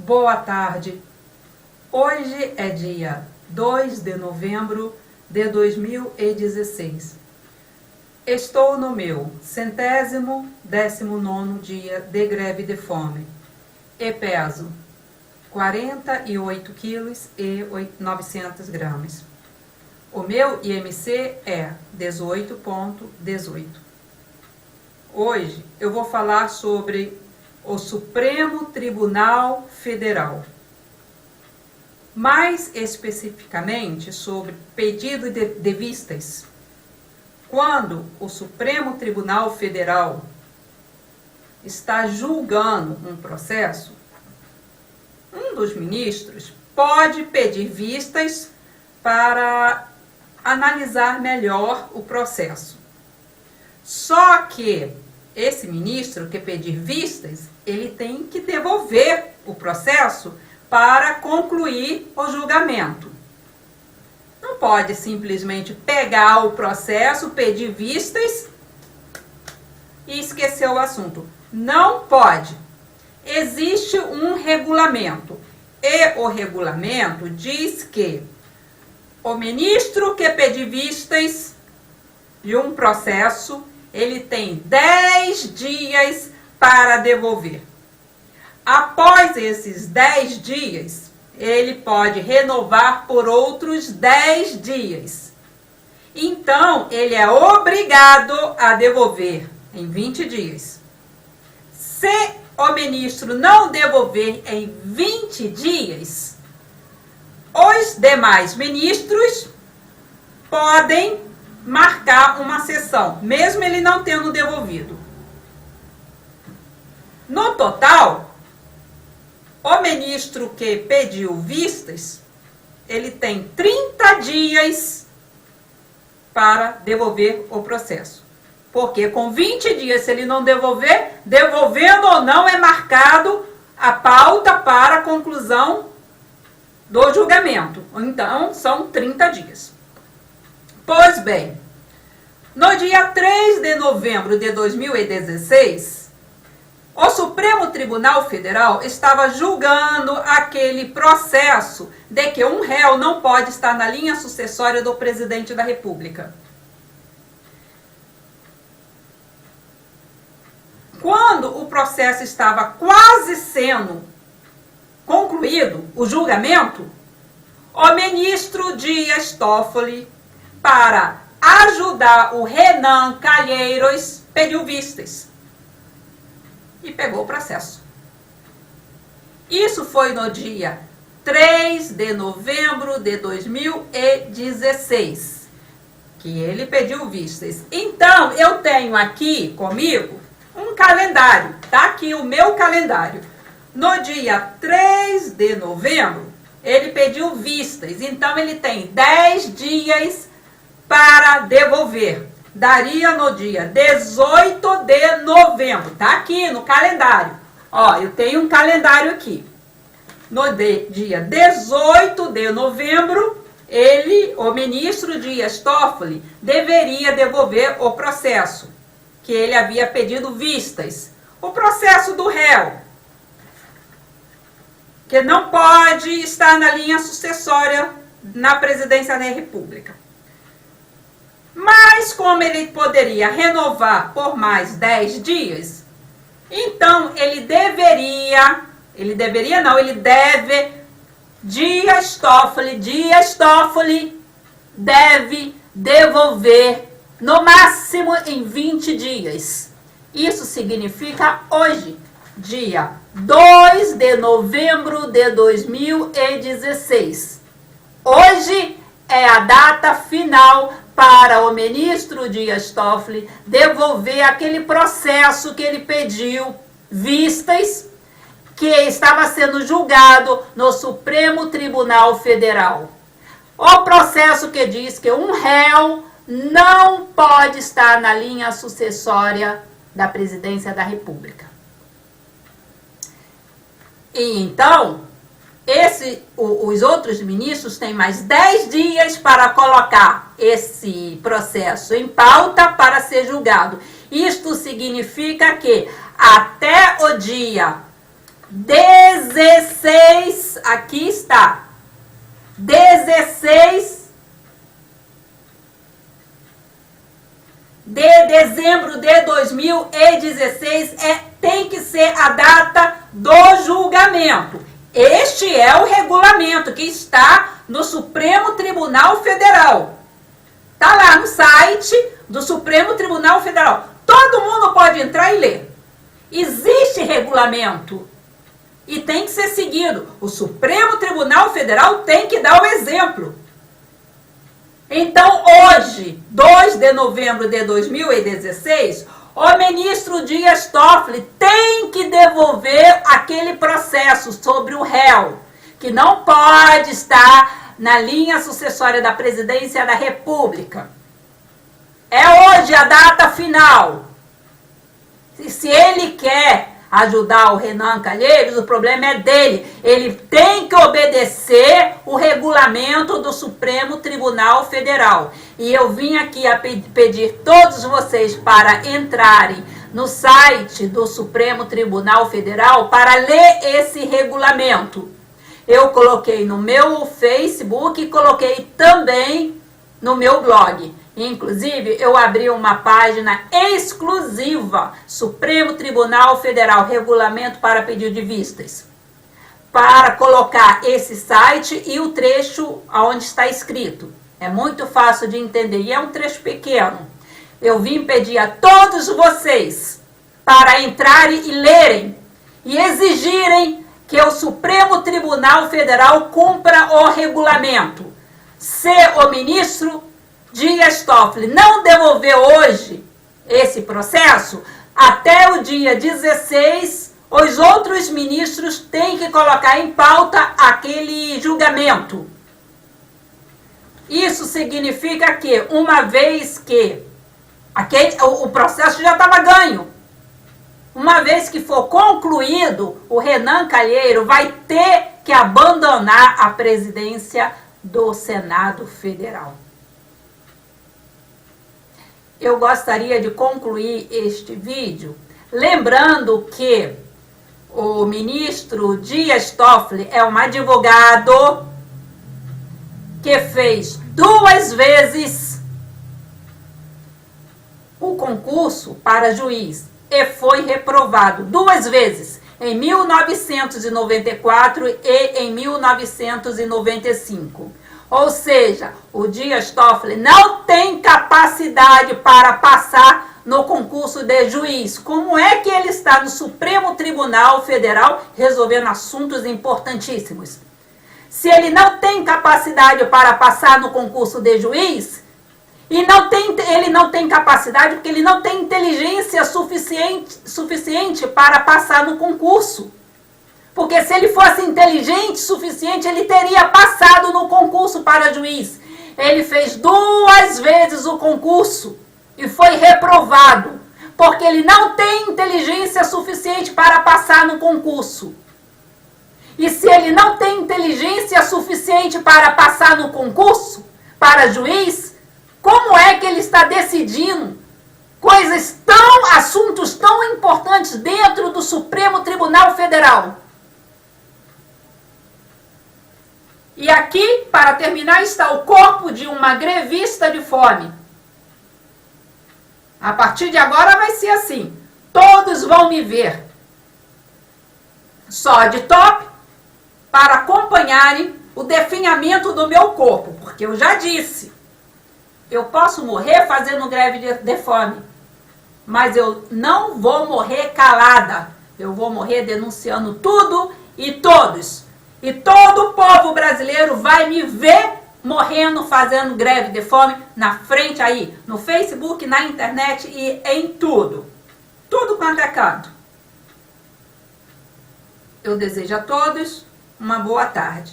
Boa tarde. Hoje é dia 2 de novembro de 2016. Estou no meu 119º dia de greve de fome e peso 48 quilos e 900 gramas. O meu IMC é 18,18. Hoje eu vou falar sobre o Supremo Tribunal Federal. Mais especificamente sobre pedido de vistas. Quando o Supremo Tribunal Federal está julgando um processo, um dos ministros pode pedir vistas para analisar melhor o processo. Só que esse ministro que pedir vistas, ele tem que devolver o processo para concluir o julgamento. Não pode simplesmente pegar o processo, pedir vistas e esquecer o assunto. Não pode. Existe um regulamento. E o regulamento diz que o ministro que pedir vistas de um processo, ele tem 10 dias para devolver. Após esses 10 dias, ele pode renovar por outros 10 dias. Então, ele é obrigado a devolver em 20 dias. Se o ministro não devolver em 20 dias, os demais ministros podem marcar uma sessão, mesmo ele não tendo devolvido. No total, o ministro que pediu vistas, ele tem 30 dias para devolver o processo. Porque com 20 dias, se ele não devolver, devolvendo ou não, é marcado a pauta para a conclusão do julgamento. Então, são 30 dias. Pois bem, no dia 3 de novembro de 2016, o Supremo Tribunal Federal estava julgando aquele processo de que um réu não pode estar na linha sucessória do presidente da República. Quando o processo estava quase sendo concluído, o julgamento, o ministro Dias Toffoli, para ajudar o Renan Calheiros, pediu vistas e pegou o processo. Isso foi no dia 3 de novembro de 2016, que ele pediu vistas. Então, eu tenho aqui comigo um calendário, tá aqui o meu calendário. No dia 3 de novembro, ele pediu vistas, então ele tem 10 dias para devolver. Daria no dia 18 de novembro. Tá aqui no calendário. Ó, eu tenho um calendário aqui. No dia 18 de novembro, o ministro Dias Toffoli, deveria devolver o processo, que ele havia pedido vistas. O processo do réu, que não pode estar na linha sucessória na presidência da República. Mas como ele poderia renovar por mais 10 dias, então ele deve, Dias Toffoli deve devolver no máximo em 20 dias. Isso significa hoje, dia 2 de novembro de 2016. Hoje é a data final para o ministro Dias Toffoli devolver aquele processo que ele pediu vistas, que estava sendo julgado no Supremo Tribunal Federal. O processo que diz que um réu não pode estar na linha sucessória da presidência da República. E então, os outros ministros têm mais 10 dias para colocar esse processo em pauta para ser julgado. Isto significa que até o dia 16 16, aqui está, 16 de dezembro de 2016 tem que ser a data do julgamento. Este é o regulamento que está no Supremo Tribunal Federal. Está lá no site do Supremo Tribunal Federal. Todo mundo pode entrar e ler. Existe regulamento e tem que ser seguido. O Supremo Tribunal Federal tem que dar o exemplo. Então, hoje, 2 de novembro de 2016, o ministro Dias Toffoli tem que devolver aquele processo sobre o réu, que não pode estar na linha sucessória da presidência da República. É hoje a data final. Se ele quer ajudar o Renan Calheiros, o problema é dele. Ele tem que obedecer o regulamento do Supremo Tribunal Federal. E eu vim aqui a pedir todos vocês para entrarem no site do Supremo Tribunal Federal para ler esse regulamento. Eu coloquei no meu Facebook e coloquei também no meu blog. Inclusive, eu abri uma página exclusiva, Supremo Tribunal Federal, Regulamento para Pedido de Vistas, para colocar esse site e o trecho onde está escrito. É muito fácil de entender e é um trecho pequeno. Eu vim pedir a todos vocês para entrarem e lerem e exigirem que o Supremo Tribunal Federal cumpra o regulamento. Se o ministro Dias Toffoli não devolver hoje esse processo, até o dia 16, os outros ministros têm que colocar em pauta aquele julgamento. Isso significa que, uma vez que o processo já estava ganho, uma vez que for concluído, o Renan Calheiros vai ter que abandonar a presidência do Senado Federal. Eu gostaria de concluir este vídeo lembrando que o ministro Dias Toffoli é um advogado que fez 2 vezes o concurso para juiz e foi reprovado 2 vezes, em 1994 e em 1995. Ou seja, o Dias Toffoli não tem capacidade para passar no concurso de juiz. Como é que ele está no Supremo Tribunal Federal resolvendo assuntos importantíssimos? Se ele não tem capacidade para passar no concurso de juiz, ele não tem capacidade porque ele não tem inteligência suficiente para passar no concurso. Porque se ele fosse inteligente o suficiente, ele teria passado no concurso para juiz. Ele fez 2 vezes o concurso e foi reprovado, porque ele não tem inteligência suficiente para passar no concurso. E se ele não tem inteligência suficiente para passar no concurso para juiz, como é que ele está decidindo assuntos tão importantes dentro do Supremo Tribunal Federal? E aqui, para terminar, está o corpo de uma grevista de fome. A partir de agora vai ser assim. Todos vão me ver só de top para acompanharem o definhamento do meu corpo. Porque eu já disse, eu posso morrer fazendo greve de fome, mas eu não vou morrer calada. Eu vou morrer denunciando tudo e todos. E todo o povo brasileiro vai me ver morrendo, fazendo greve de fome na frente aí, no Facebook, na internet e em tudo. Tudo quanto é canto. Eu desejo a todos uma boa tarde.